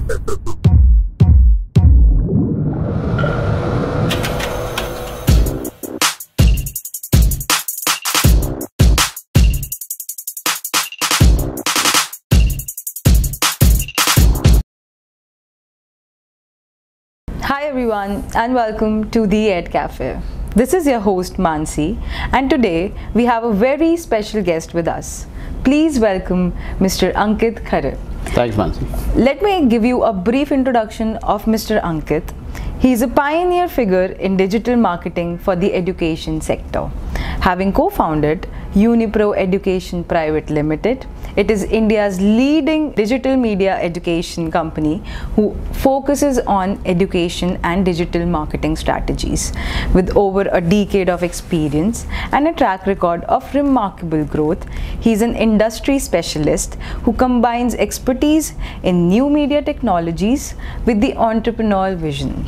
Hi everyone and welcome to the edCafe. This is your host Mansi and today we have a very special guest with us. Please welcome Mr. Ankit Khare. Thanks Mansi. Let me give you a brief introduction of Mr. Ankit. He is a pioneer figure in digital marketing for the education sector. Having co-founded Unipro Education Private Limited, it is India's leading digital media education company who focuses on education and digital marketing strategies. With over a decade of experience and a track record of remarkable growth, he is an industry specialist who combines expertise in new media technologies with the entrepreneurial vision.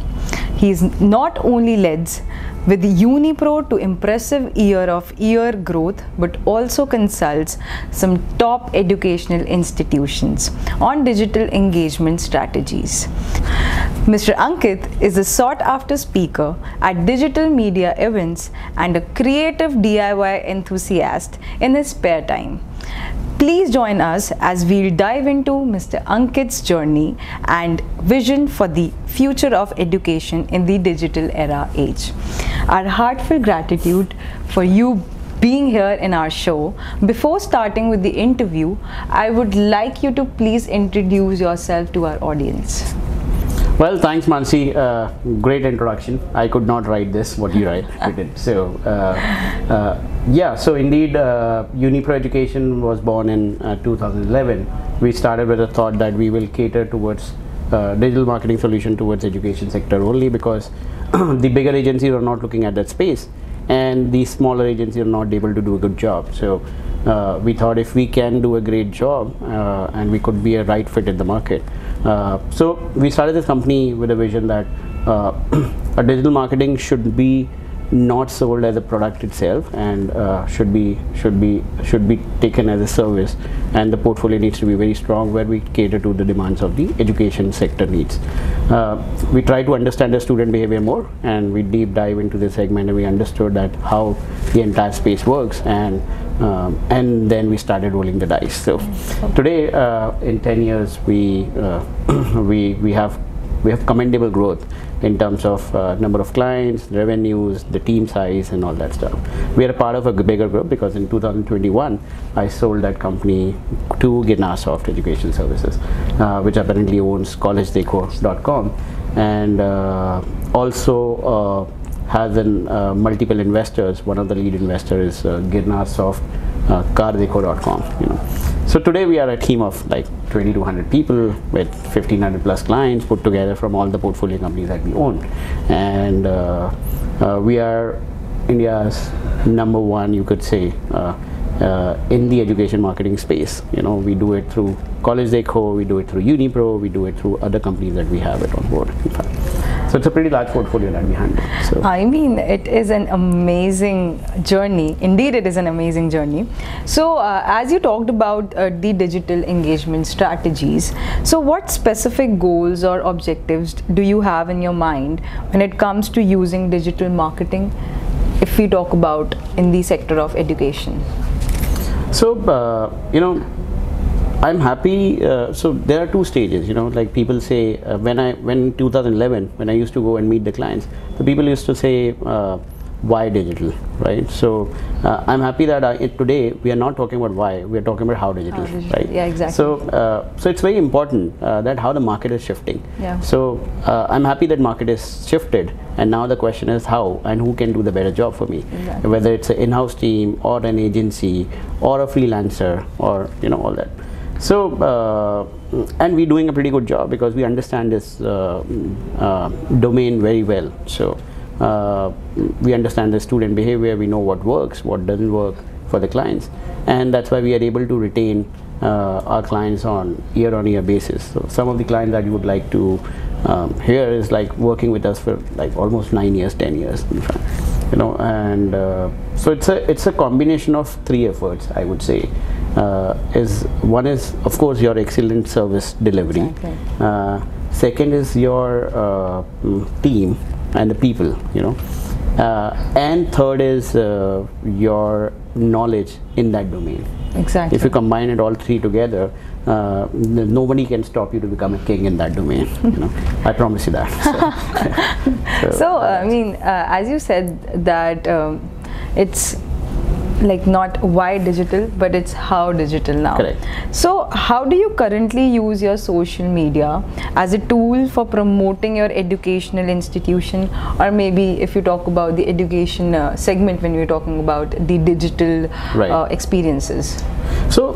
He is not only leads with Unipro to impressive year-of-year growth, but also consults some top educational institutions on digital engagement strategies. Mr. Ankit is a sought-after speaker at digital media events and a creative DIY enthusiast in his spare time. Please join us as we'll dive into Mr. Ankit's journey and vision for the future of education in the digital era age. Our heartfelt gratitude for you being here in our show. Before starting with the interview, I would like you to please introduce yourself to our audience. Well, thanks Mansi. Great introduction. I could not write this, what you did. So, yeah, so indeed, Unipro Education was born in 2011. We started with a thought that we will cater towards digital marketing solution towards education sector only because the bigger agencies are not looking at that space and the smaller agencies are not able to do a good job. So we thought if we can do a great job and we could be a right fit in the market. So we started this company with a vision that a digital marketing should be not sold as a product itself and should be taken as a service, and the portfolio needs to be very strong where we cater to the demands of the education sector needs. We try to understand the student behavior more, and we deep dive into this segment, and we understood that how the entire space works, and then we started rolling the dice. So today, in 10 years, we have commendable growth in terms of number of clients, revenues, the team size, and all that stuff. We are a part of a bigger group because in 2021 I sold that company to Soft Education Services, which apparently owns collegedeco.com, and also has multiple investors. One of the lead investors is Soft, caredeco.com. So today we are a team of like 2,200 people with 1,500 plus clients put together from all the portfolio companies that we own, and we are India's #1, you could say, in the education marketing space. We do it through College Deco, we do it through Unipro, we do it through other companies that we have it on board, in fact. So it's a pretty large portfolio that we handle. So I mean, it is an amazing journey. Indeed, it is an amazing journey. So as you talked about the digital engagement strategies, so what specific goals or objectives do you have in your mind when it comes to using digital marketing, if we talk about in the sector of education? So, I'm happy. So there are two stages, like people say, when in 2011, when I used to go and meet the clients, the people used to say, why digital, right? So I'm happy that today we are not talking about why, we are talking about how digital, right? Yeah, exactly. So so it's very important that how the market is shifting. Yeah. So I'm happy that market is shifted, and now the question is how and who can do the better job for me. Exactly. Whether it's an in-house team or an agency or a freelancer or all that. So and we're doing a pretty good job because we understand this domain very well. So we understand the student behavior, we know what works, what doesn't work for the clients, and that's why we are able to retain our clients on year-on-year basis. So some of the clients that you would like to hear is like working with us for like almost 9 years, 10 years, in fact. And so it's a combination of 3 efforts, I would say. is one is of course your excellent service delivery. Exactly. Second is your team and the people, and third is your knowledge in that domain. Exactly. If you combine it all three together, nobody can stop you to become a king in that domain. I promise you that. So I mean, as you said that it's like not why digital, but it's how digital now. Correct. So how do you currently use your social media as a tool for promoting your educational institution, or maybe if you talk about the education segment when we're talking about the digital experiences? So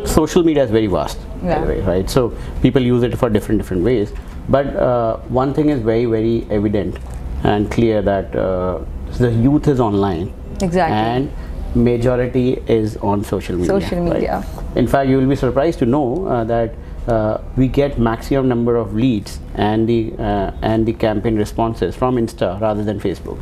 social media is very vast, by the way, right? So people use it for different ways, but one thing is very evident and clear, that the youth is online. Exactly. And majority is on social media. Right? In fact, you will be surprised to know that we get maximum number of leads and the campaign responses from Insta rather than Facebook,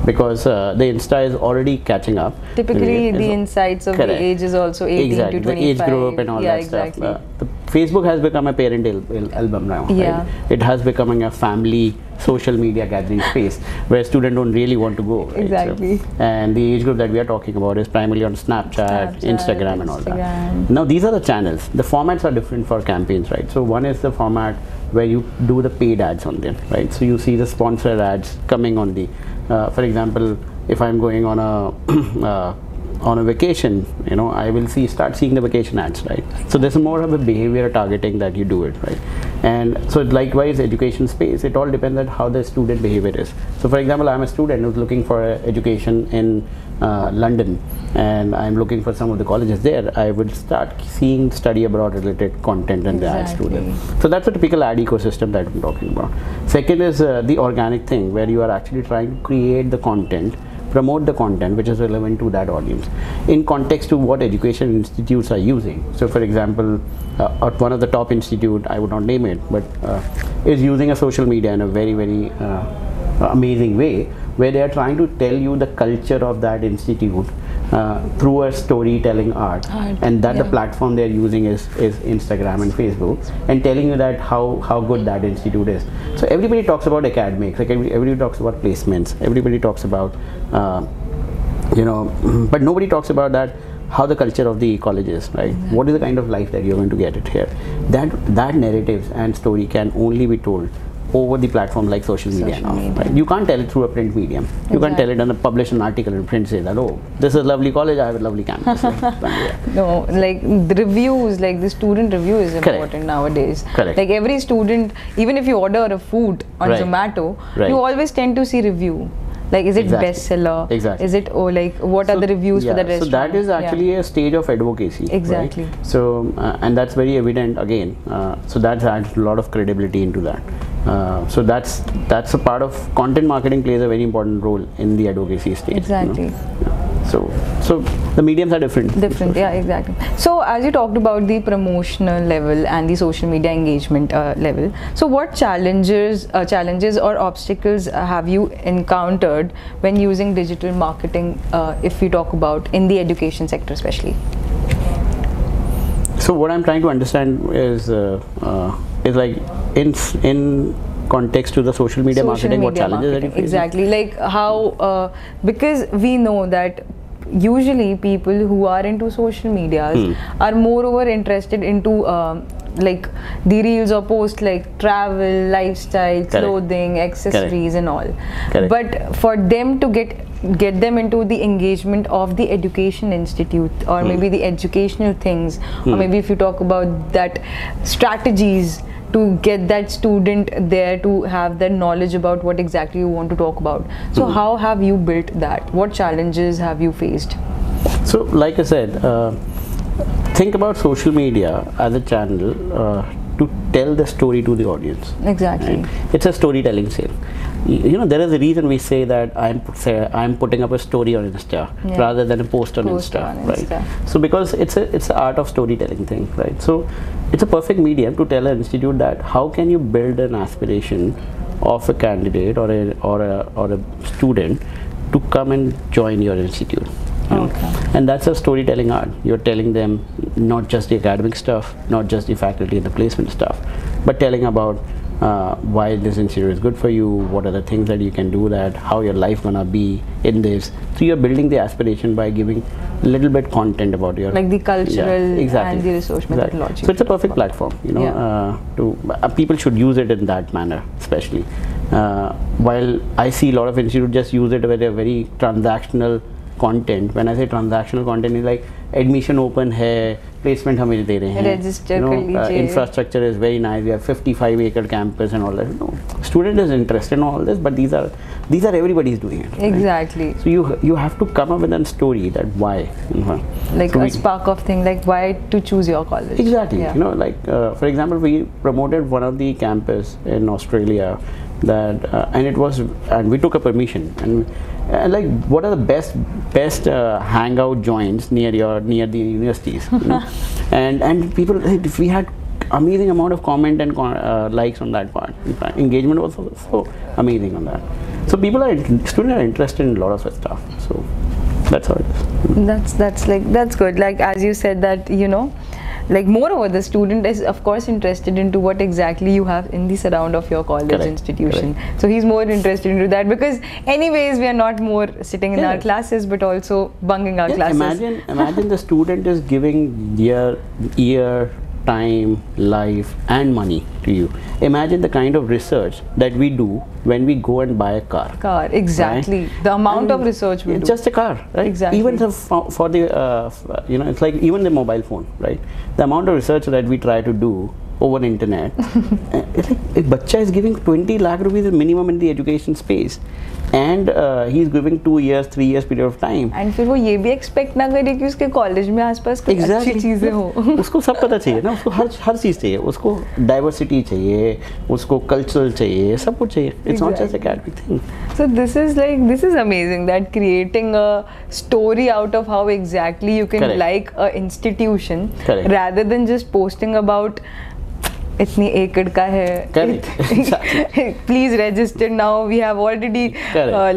because the Insta is already catching up. Typically, the insights of the age is also 18 to 25. The age group and all that stuff. The Facebook has become a parent album now. Right? It has become a family social media gathering space where students don't really want to go. Right? Exactly. So, and the age group that we are talking about is primarily on Snapchat, Instagram and all that. Now these are the channels. The formats are different for campaigns, right? So one is the format where you do the paid ads on them, right? So you see the sponsored ads coming on the, for example, if I'm going on a vacation, I will start seeing the vacation ads, right? So there's more of a behavior targeting that you do it, right? And so likewise, education space, it all depends on how the student behavior is. So for example, I'm a student who's looking for education in London, and I'm looking for some of the colleges there. I would start seeing study abroad related content and the ads to them. So that's a typical ad ecosystem that I'm talking about. Second is the organic thing, where you are actually trying to create the content, promote the content which is relevant to that audience in context to what education institutes are using. So for example, one of the top institute, I would not name it, but is using a social media in a very amazing way, where they are trying to tell you the culture of that institute through a storytelling art, and that the platform they are using is Instagram and Facebook, and telling you that how good that institute is. So everybody talks about academics, like everybody talks about placements, everybody talks about but nobody talks about that, how the culture of the college is, right? What is the kind of life that you're going to get it here? That narratives and story can only be told over the platform like social media now. Right? You can't tell it through a print medium. You can't tell it and publish an article in print, say that, oh, this is a lovely college, I have a lovely campus. No, like the reviews, like the student review is important nowadays. Correct. Like every student, even if you order a food on Zomato, you always tend to see review. Like, is it bestseller? Is it, like, what are the reviews for that restaurant? So that is actually a stage of advocacy. Exactly. Right? So, and that's very evident again. So that adds a lot of credibility into that. So that's a part of content marketing, plays a very important role in the advocacy stage. Exactly. So the mediums are different. Yeah, exactly. So as you talked about the promotional level and the social media engagement level, so what challenges or obstacles have you encountered when using digital marketing, if we talk about in the education sector especially? So what I'm trying to understand is like in context to the social media marketing, what challenges are you facing? Exactly, like how, because we know that usually people who are into social medias are moreover interested into like the reels or posts like travel, lifestyle, clothing, accessories and all. But for them to get them into the engagement of the education institute, or maybe the educational things, or maybe if you talk about that strategies to get that student there to have that knowledge about what exactly you want to talk about. So how have you built that? What challenges have you faced? So like I said, think about social media as a channel to tell the story to the audience. Exactly. Right? It's a storytelling sale. There is a reason we say that I'm putting up a story on Insta rather than a post on Insta, right? So because it's an art of storytelling thing, right? So it's a perfect medium to tell an institute that how can you build an aspiration of a candidate or a student to come and join your institute. you know. And that's a storytelling art. You're telling them not just the academic stuff, not just the faculty and the placement stuff, but telling about why this institute is good for you, what are the things that you can do, that how your life gonna be in this. So you're building the aspiration by giving a little bit content about your, like the cultural and the research methodology. So it's a perfect platform, you know, to people should use it in that manner, especially. While I see a lot of institutes just use it with a very transactional content. When I say transactional content, is like admission open hai, placement हमें दे रहे हैं, register कर लीजिए, infrastructure is very nice, we have 55-acre campus and all that. No, student is interested in all this, but these are everybody is doing it. Exactly. Right? So you have to come up with a story that why. Like so a spark of thing, like why to choose your college. Exactly. You know, like for example, we promoted one of the campus in Australia, that and we took a permission, and like what are the best hangout joints near the universities, you know? and people, we had amazing amount of comment and likes on that part. In fact, engagement was so amazing on that. So students are interested in a lot of such stuff. So that's how it is. That's good. Like as you said that, you know, like moreover the student is of course interested into what exactly you have in the surround of your college institution. So he's more interested into that, because anyways we are not more sitting in our classes but also bunking our classes. Imagine the student is giving their year, time, life and money to you. Imagine the kind of research that we do when we go and buy a car. Exactly. Right? The amount of research we do. Just a car, right? Exactly. Even for the you know, it's like even the mobile phone, right? The amount of research that we try to do over the internet. It's like a bacha is giving 20 lakh rupees minimum in the education space, and he's giving 2 years, 3 years period of time. And फिर वो ये भी expect ना करे कि उसके college में आसपास कुछ अच्छी चीजें हो. उसको सब पता चाहिए ना, उसको हर चीज चाहिए, उसको diversity चाहिए, उसको cultural चाहिए, सब कुछ चाहिए. It's not just academic thing. So this is amazing, that creating a story out of how exactly you can like a institution rather than just posting about इतनी एकड़ का है. Please register now. We have already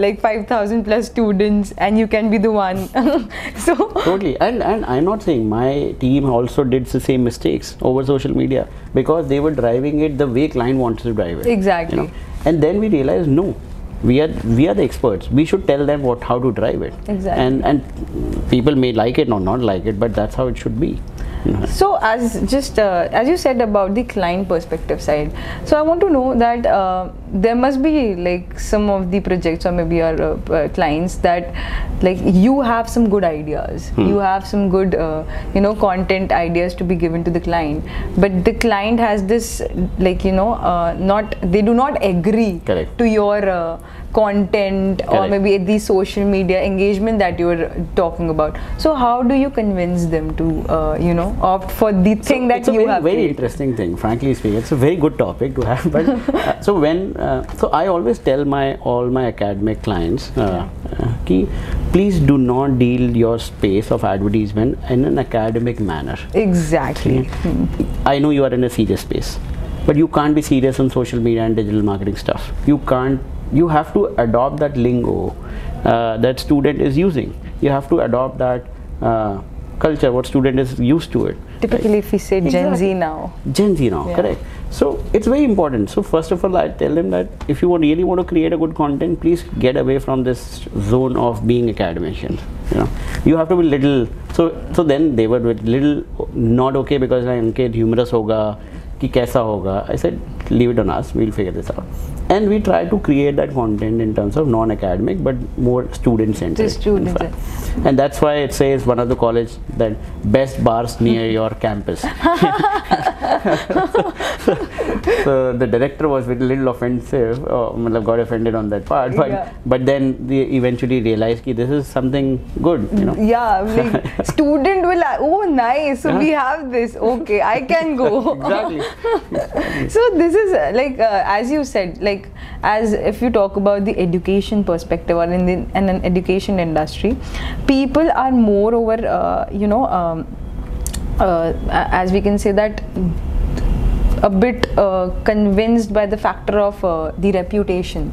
like 5,000 plus students, and you can be the one. So totally. And I'm not saying my team also did the same mistakes over social media, because they were driving it the way client wants to drive it. Exactly. You know? And then we realized, no, we are the experts. We should tell them how to drive it. Exactly. And people may like it or not like it, but that's how it should be. So as you said about the client perspective side, so I want to know that there must be like some of the projects or maybe your clients that like you have some good ideas, you have some good you know, content ideas to be given to the client, but the client has this like, you know, they do not agree to your content or maybe the social media engagement that you are talking about. So how do you convince them to you know, opt for the thing that you have? It's a very interesting thing, frankly speaking. It's a very good topic to have. But so I always tell all my academic clients ki please do not deal your space of advertisement in an academic manner. Exactly. I know you are in a serious space, but you can't be serious on social media and digital marketing stuff. You have to adopt that lingo that student is using. You have to adopt that culture, what student is used to it. Typically, if we say Gen Z now. Gen Z now, correct. So it's very important. So first of all, I tell them that if you really want to create a good content, please get away from this zone of being academicians. You know, you have to be little. So then they were little not okay, because Ankit humorous hoga, ki kaisa hoga. I said, leave it on us. We'll figure this out. And we try to create that content in terms of non-academic but more student-centered. And that's why it says one of the college that best bars near your campus. So the director was a little offensive, got offended on that part, but then they eventually realized that this is something good, you know. Yeah, like student will, oh nice, so we have this, okay, I can go. Exactly. So this is like as you said, like as if you talk about the education perspective or in an education industry, people are more over you know, as we can say that a bit convinced by the factor of the reputation,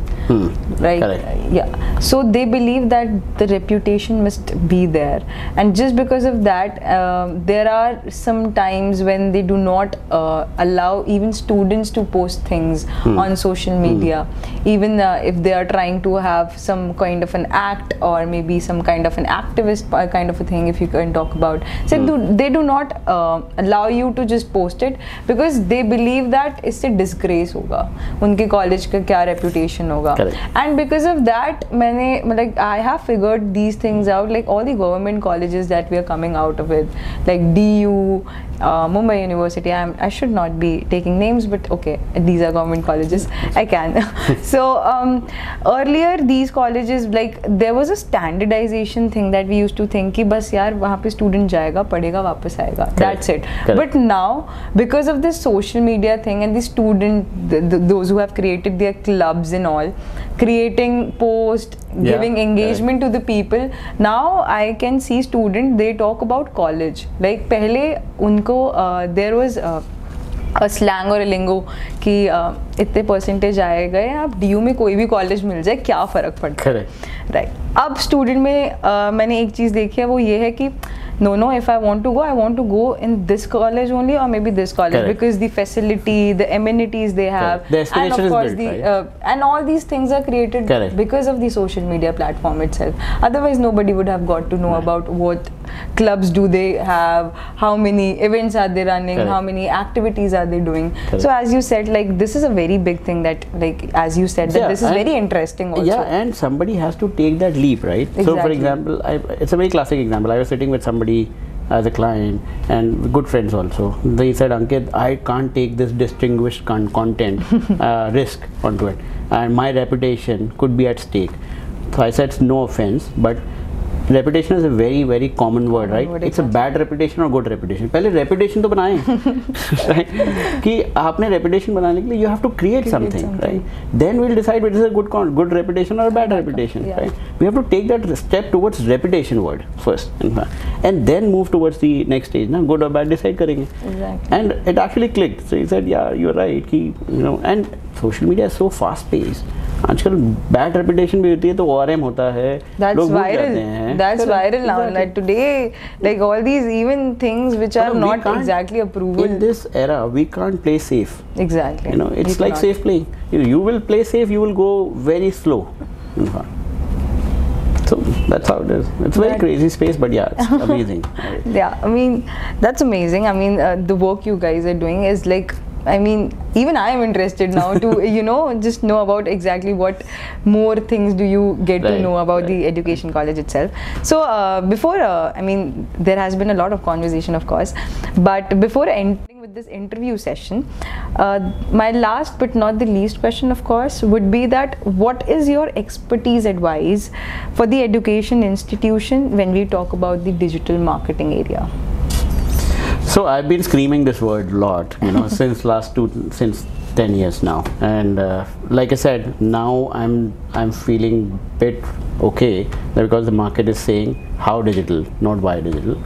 right? Correct. Yeah, so they believe that the reputation must be there, and just because of that there are some times when they do not allow even students to post things on social media, even if they are trying to have some kind of an act or maybe some kind of an activist kind of a thing, if you can talk about. So they do not allow you to just post it because they believe that इससे disgrace होगा, उनके college का क्या reputation होगा. And because of that मैंने like I have figured these things out, like all the government colleges that we are coming out of it, like DU, Mumbai University, I should not be taking names, but okay, these are government colleges, I can. So earlier these colleges, like there was a standardization thing that we used to think कि बस यार वहाँ पे student जाएगा पढ़ेगा वापस आएगा, that's it. But now because of this social media thing and the student, those who have created their clubs and all, creating posts, giving engagement to the people, now I can see students, they talk about college. Like पहले उनको there was a slang और a lingo कि इतने percentage आए गए, आप DU में कोई भी कॉलेज मिल जाए क्या फ़र्क पड़ता है, राइट. अब स्टूडेंट में मैंने एक चीज़ देखी है, वो ये है कि no, if I want to go in this college only or maybe this college, because the facility, the amenities they have, and of course and all these things are created because of the social media platform itself. Otherwise nobody would have got to know about what clubs do they have, how many events are they running, how many activities are they doing. So as you said, like this is a very big thing that, like as you said, that this is very interesting also. Yeah, and somebody has to take that leap, right? Exactly. So for example, it's a very classic example. I was sitting with somebody as a client and good friends also. They said, Ankit, I can't take this distinguished content risk onto it, and my reputation could be at stake. So I said, no offense, but reputation is a very, very common word, right? It's a bad reputation or good reputation. पहले reputation तो बनाएं, right? कि आपने reputation बनाने के लिए you have to create something, right? Then we'll decide whether it's a good reputation or a bad reputation, right? We have to take that step towards reputation word first, and then move towards the next stage. ना good or bad decide करेंगे. Exactly. And it actually clicked. So he said, yeah, you're right. कि you know, and social media is so fast paced. आजकल bad reputation भी होती है तो ORM होता है, लोग भूल जाते हैं. That's viral now. Like today, like all these even things which are not exactly approved. In this era, we can't play safe. Exactly. You know, it's like safe playing. You will play safe, you will go very slow. So that's how it is. It's a very crazy space, but yeah, it's amazing. Yeah, I mean, that's amazing. I mean, the work you guys are doing is like, I mean, even I am interested now to, you know, just know about exactly what more things do you get to know about the education college itself. So before, I mean, there has been a lot of conversation, of course, but before entering with this interview session, my last but not the least question, of course, would be that what is your expertise advice for the education institution when we talk about the digital marketing area? So I've been screaming this word a lot, you know, since 10 years now, and like I said, now I'm feeling bit okay because the market is saying how digital, not why digital,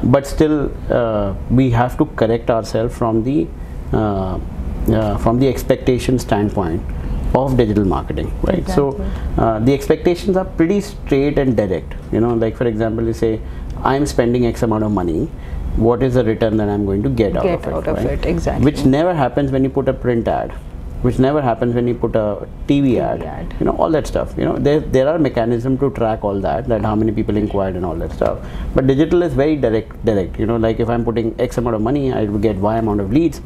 but still we have to correct ourselves from the expectation standpoint of digital marketing, right? Exactly. So the expectations are pretty straight and direct, you know, like for example, you say I'm spending X amount of money, what is the return that I'm going to get out of it? Exactly. Which never happens when you put a print ad, which never happens when you put a TV ad, you know, all that stuff. You know, there are mechanisms to track all that how many people inquired and all that stuff. But digital is very direct. You know, like if I'm putting X amount of money, I will get Y amount of leads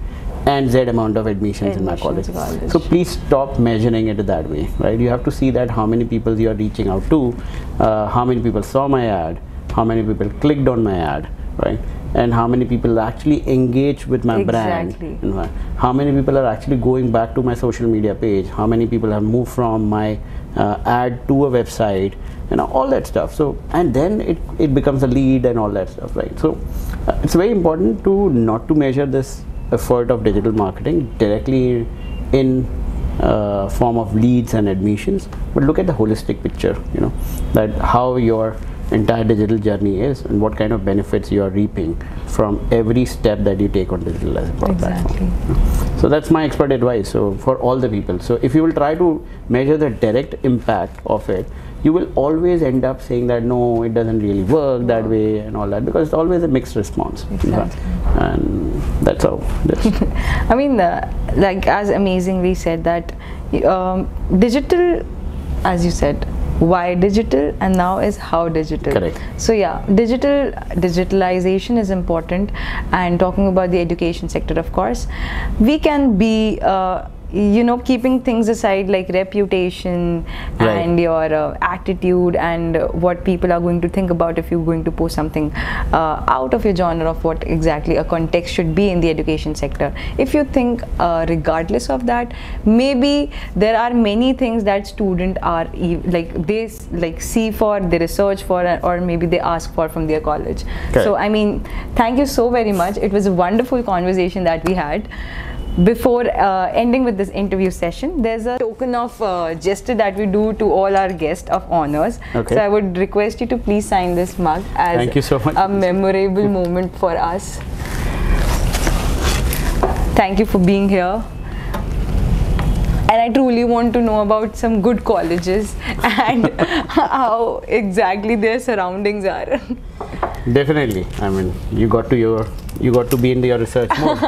and Z amount of admissions in my college. So please stop measuring it that way, right? You have to see that how many people you are reaching out to, how many people saw my ad, how many people clicked on my ad, right? And how many people actually engage with my brand, how many people are actually going back to my social media page, how many people have moved from my ad to a website, you know, all that stuff. So, and then it becomes a lead and all that stuff, right? So it's very important to not to measure this effort of digital marketing directly in form of leads and admissions, but look at the holistic picture, you know, that how your entire digital journey is and what kind of benefits you are reaping from every step that you take on digital as a platform. So that's my expert advice. So for all the people, so if you will try to measure the direct impact of it, you will always end up saying that no, it doesn't really work that way and all that, because it's always a mixed response. Exactly. And that's how it is. I mean, like as amazingly said that digital, as you said, why digital, and now is how digital. Correct. So yeah, digitalization is important. And talking about the education sector, of course, we can be you know, keeping things aside like reputation and your attitude and what people are going to think about if you're going to post something out of your genre of what exactly a context should be in the education sector. If you think regardless of that, maybe there are many things that students are they see for, they research for, or maybe they ask for from their college. Okay. So I mean, thank you so very much. It was a wonderful conversation that we had. Before ending with this interview session, there's a token of gesture that we do to all our guests of honors. Okay. So I would request you to please sign this mug as Thank you so much. a memorable moment for us. Thank you for being here. And I truly want to know about some good colleges and how exactly their surroundings are. Definitely. I mean, you got to be in your research mode.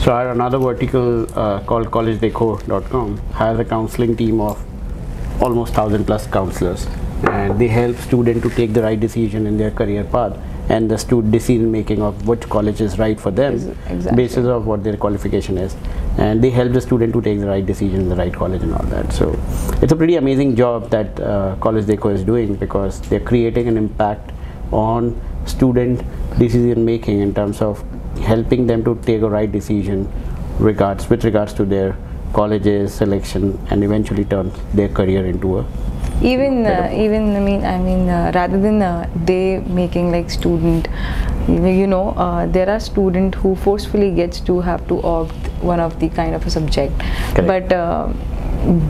So our another vertical called collegedecor.com has a counseling team of almost 1,000 plus counselors, and they help students to take the right decision in their career path and the decision making of which college is right for them, basis of what their qualification is, and they help the student to take the right decision in the right college and all that. So it's a pretty amazing job that College Deco is doing, because they're creating an impact on student decision making in terms of helping them to take a right decision with regards to their colleges selection, and eventually turn their career into a rather than they making like student, you know, there are student who forcefully gets to have to opt one of the kind of a subject. Correct. But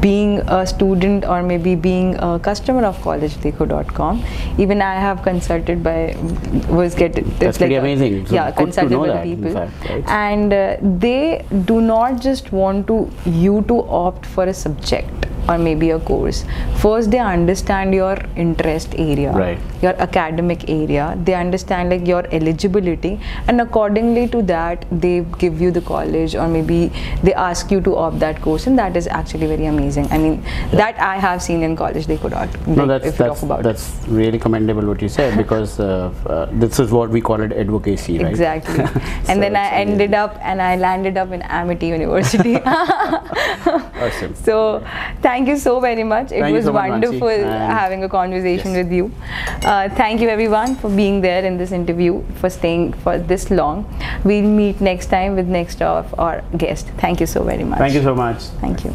being a student or maybe being a customer of collegedecor.com, even I have consulted by that's pretty amazing. So yeah, consulted by the people, fact, right? and they do not just want you to opt for a subject or maybe a course. First they understand your interest area, your academic area, they understand like your eligibility, and accordingly to that they give you the college, or maybe they ask you to opt that course, and that is actually very amazing. I mean, that I have seen in collegedecor.com. No, that's really commendable what you said, because this is what we call it, advocacy, right? Exactly. And then I landed up in Amity University. Awesome. So thank you so very much. It was wonderful having a conversation with you. Thank you everyone for being there in this interview, for staying for this long. We'll meet next time with next of our guest. Thank you so very much. Thank you so much. Thank you.